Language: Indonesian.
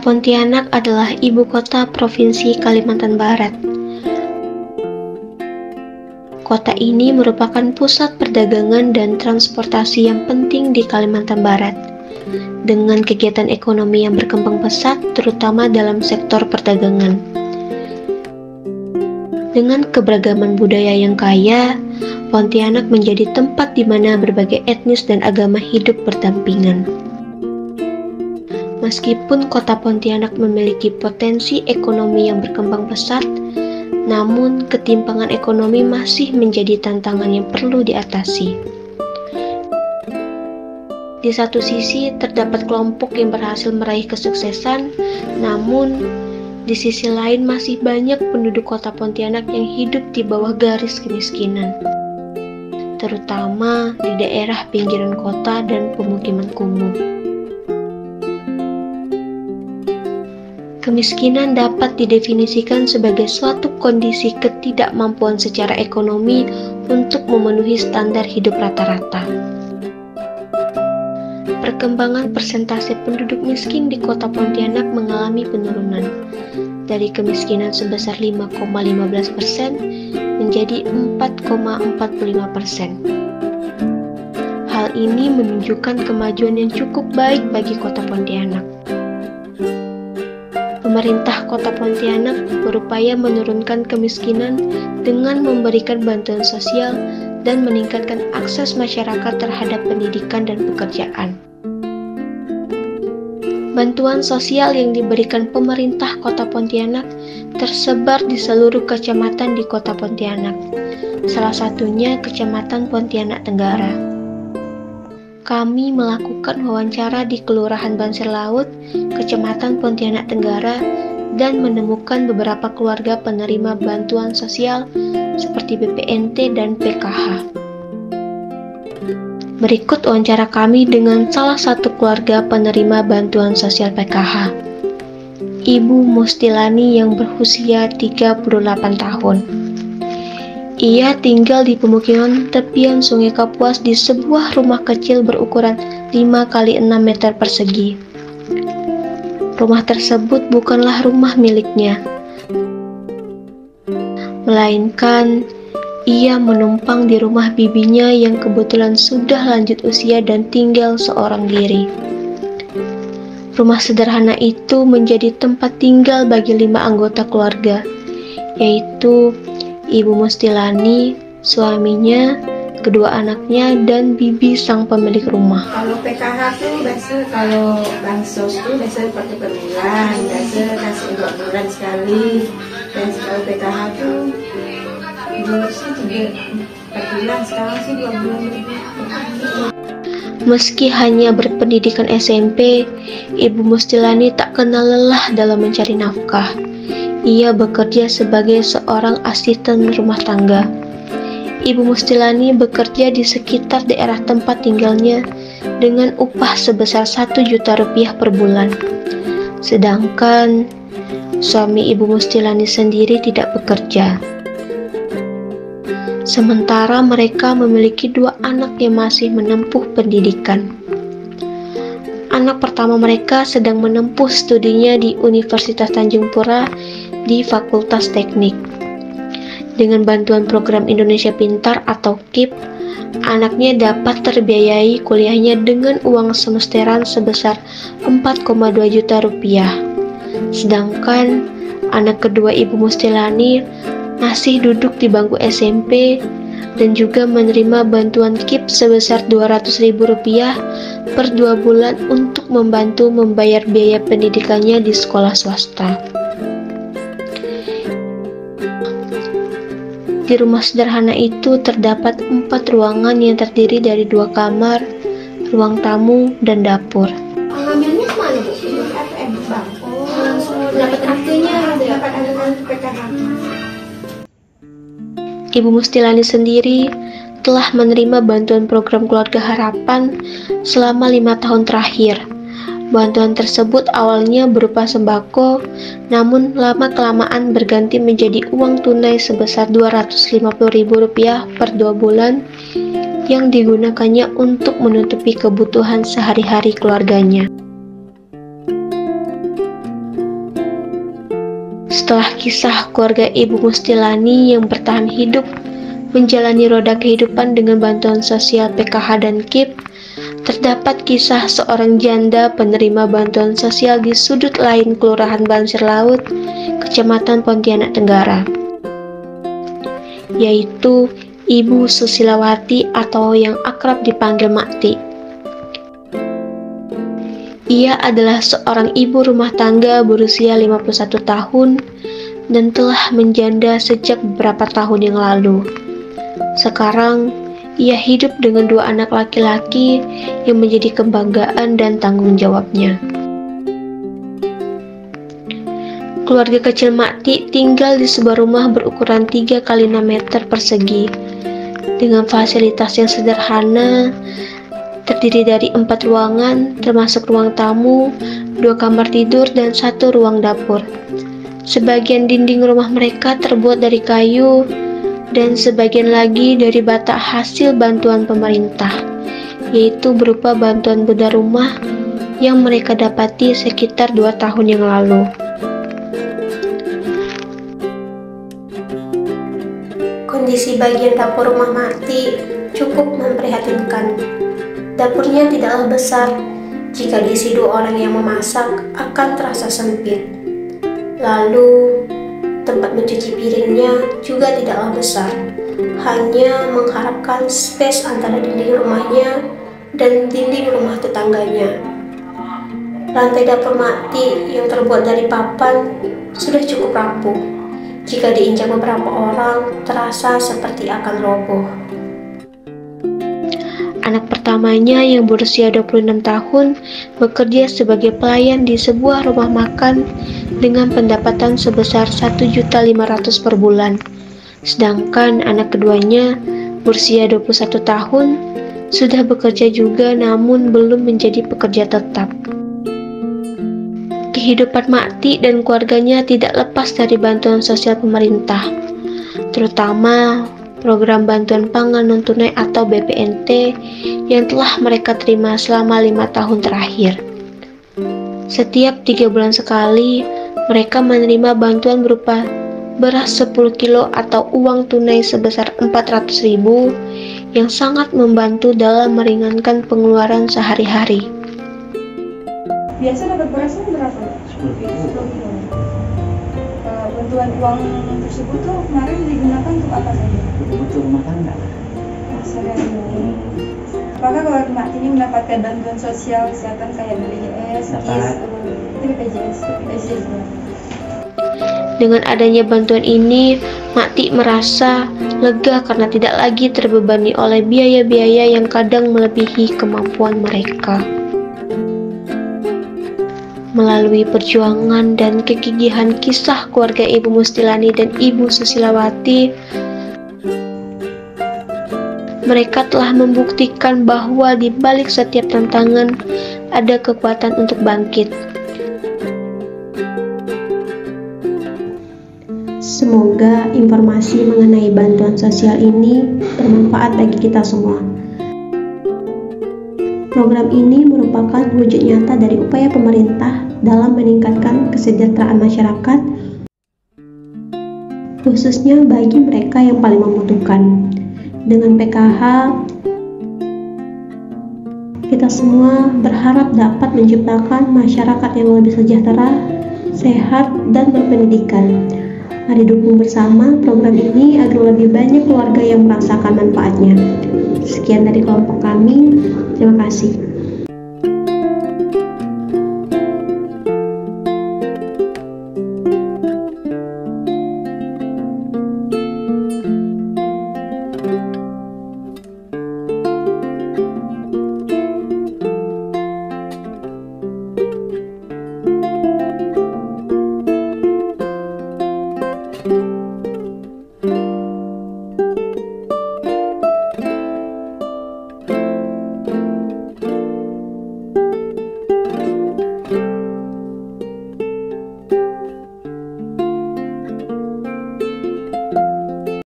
Pontianak adalah ibu kota Provinsi Kalimantan Barat. Kota ini merupakan pusat perdagangan dan transportasi yang penting di Kalimantan Barat, dengan kegiatan ekonomi yang berkembang pesat, terutama dalam sektor perdagangan. Dengan keberagaman budaya yang kaya, Pontianak menjadi tempat di mana berbagai etnis dan agama hidup berdampingan. Meskipun kota Pontianak memiliki potensi ekonomi yang berkembang pesat, namun ketimpangan ekonomi masih menjadi tantangan yang perlu diatasi. Di satu sisi terdapat kelompok yang berhasil meraih kesuksesan, namun di sisi lain masih banyak penduduk kota Pontianak yang hidup di bawah garis kemiskinan, terutama di daerah pinggiran kota dan pemukiman kumuh. Kemiskinan dapat didefinisikan sebagai suatu kondisi ketidakmampuan secara ekonomi untuk memenuhi standar hidup rata-rata. Perkembangan persentase penduduk miskin di kota Pontianak mengalami penurunan dari kemiskinan sebesar 5,15% menjadi 4,45%. Hal ini menunjukkan kemajuan yang cukup baik bagi kota Pontianak. Pemerintah Kota Pontianak berupaya menurunkan kemiskinan dengan memberikan bantuan sosial dan meningkatkan akses masyarakat terhadap pendidikan dan pekerjaan. Bantuan sosial yang diberikan pemerintah Kota Pontianak tersebar di seluruh kecamatan di Kota Pontianak, salah satunya Kecamatan Pontianak Tenggara. Kami melakukan wawancara di Kelurahan Bansir Laut, Kecamatan Pontianak Tenggara, dan menemukan beberapa keluarga penerima bantuan sosial seperti BPNT dan PKH. Berikut wawancara kami dengan salah satu keluarga penerima bantuan sosial PKH, Ibu Mustilani yang berusia 38 tahun. Ia tinggal di pemukiman tepian Sungai Kapuas di sebuah rumah kecil berukuran 5x6 meter persegi. Rumah tersebut bukanlah rumah miliknya, melainkan ia menumpang di rumah bibinya yang kebetulan sudah lanjut usia dan tinggal seorang diri. Rumah sederhana itu menjadi tempat tinggal bagi 5 anggota keluarga, yaitu Ibu Mustilani, suaminya, kedua anaknya, dan bibi sang pemilik rumah. Kalau PKH tuh biasa, kalau bansos tuh biasa pakai per bulan, biasa kasih 2 bulan sekali. Dan kalau PKH tuh dulu sih 4 bulan, sekarang sih 2 bulan lebih. Meski hanya berpendidikan SMP, Ibu Mustilani tak kenal lelah dalam mencari nafkah. Ia bekerja sebagai seorang asisten rumah tangga. Ibu Mustilani bekerja di sekitar daerah tempat tinggalnya dengan upah sebesar 1 juta rupiah per bulan. Sedangkan suami Ibu Mustilani sendiri tidak bekerja. Sementara mereka memiliki 2 anak yang masih menempuh pendidikan. Anak pertama mereka sedang menempuh studinya di Universitas Tanjung Pura di Fakultas Teknik. Dengan bantuan program Indonesia Pintar atau KIP, anaknya dapat terbiayai kuliahnya dengan uang semesteran sebesar 4,2 juta rupiah. Sedangkan anak kedua Ibu Mustilani masih duduk di bangku SMP dan juga menerima bantuan KIP sebesar 200.000 rupiah per 2 bulan untuk membantu membayar biaya pendidikannya di sekolah swasta. Di rumah sederhana itu terdapat 4 ruangan yang terdiri dari 2 kamar, ruang tamu, dan dapur. Pengambilnya kemana Bu? ATM Bank. Dapat aktinya, dapat anggaran PKH. Ibu Mustilani sendiri telah menerima bantuan program Keluarga Harapan selama 5 tahun terakhir. Bantuan tersebut awalnya berupa sembako, namun lama-kelamaan berganti menjadi uang tunai sebesar Rp250.000 per 2 bulan yang digunakannya untuk menutupi kebutuhan sehari-hari keluarganya. Setelah kisah keluarga Ibu Mustilani yang bertahan hidup menjalani roda kehidupan dengan bantuan sosial PKH dan KIP, terdapat kisah seorang janda penerima bantuan sosial di sudut lain Kelurahan Bansir Laut, Kecamatan Pontianak Tenggara, yaitu Ibu Susilawati atau yang akrab dipanggil Makti. Ia adalah seorang ibu rumah tangga berusia 51 tahun dan telah menjanda sejak beberapa tahun yang lalu. Sekarang, ia hidup dengan 2 anak laki-laki yang menjadi kebanggaan dan tanggung jawabnya. Keluarga kecil Makti tinggal di sebuah rumah berukuran 3 x 6 meter persegi dengan fasilitas yang sederhana, terdiri dari 4 ruangan termasuk ruang tamu, 2 kamar tidur, dan 1 ruang dapur. Sebagian dinding rumah mereka terbuat dari kayu dan sebagian lagi dari bata hasil bantuan pemerintah, yaitu berupa bantuan bedah rumah yang mereka dapati sekitar 2 tahun yang lalu. Kondisi bagian dapur rumah Makti cukup memprihatinkan. Dapurnya tidaklah besar, jika diisi 2 orang yang memasak akan terasa sempit. Lalu, tempat mencuci piringnya juga tidaklah besar, hanya mengharapkan space antara dinding rumahnya dan dinding rumah tetangganya. Lantai dapur Makti yang terbuat dari papan sudah cukup rapuh. Jika diinjak beberapa orang, terasa seperti akan roboh. Anak pertamanya yang berusia 26 tahun bekerja sebagai pelayan di sebuah rumah makan dengan pendapatan sebesar 1.500.000 per bulan. Sedangkan anak keduanya berusia 21 tahun sudah bekerja juga namun belum menjadi pekerja tetap. Kehidupan Makti dan keluarganya tidak lepas dari bantuan sosial pemerintah, terutama program bantuan pangan non-tunai atau BPNT yang telah mereka terima selama 5 tahun terakhir. Setiap 3 bulan sekali, mereka menerima bantuan berupa beras 10 kilo atau uang tunai sebesar 400.000 yang sangat membantu dalam meringankan pengeluaran sehari-hari. Biasa dapat berasnya berapa? 10 kilo. Bantuan uang tersebut tuh kemarin digunakan untuk apa saja? Untuk rumah tangga. Apakah keluarga Makti ini mendapatkan bantuan sosial kesehatan kayak BPJS, KIS, BPJS? Dengan adanya bantuan ini, Makti merasa lega karena tidak lagi terbebani oleh biaya-biaya yang kadang melebihi kemampuan mereka. Melalui perjuangan dan kegigihan kisah keluarga Ibu Mustilani dan Ibu Susilawati, mereka telah membuktikan bahwa di balik setiap tantangan ada kekuatan untuk bangkit. Semoga informasi mengenai bantuan sosial ini bermanfaat bagi kita semua. Program ini merupakan wujud nyata dari upaya pemerintah dalam meningkatkan kesejahteraan masyarakat, khususnya bagi mereka yang paling membutuhkan. Dengan PKH, kita semua berharap dapat menciptakan masyarakat yang lebih sejahtera, sehat, dan berpendidikan. Mari dukung bersama program ini agar lebih banyak keluarga yang merasakan manfaatnya. Sekian dari kelompok kami, terima kasih.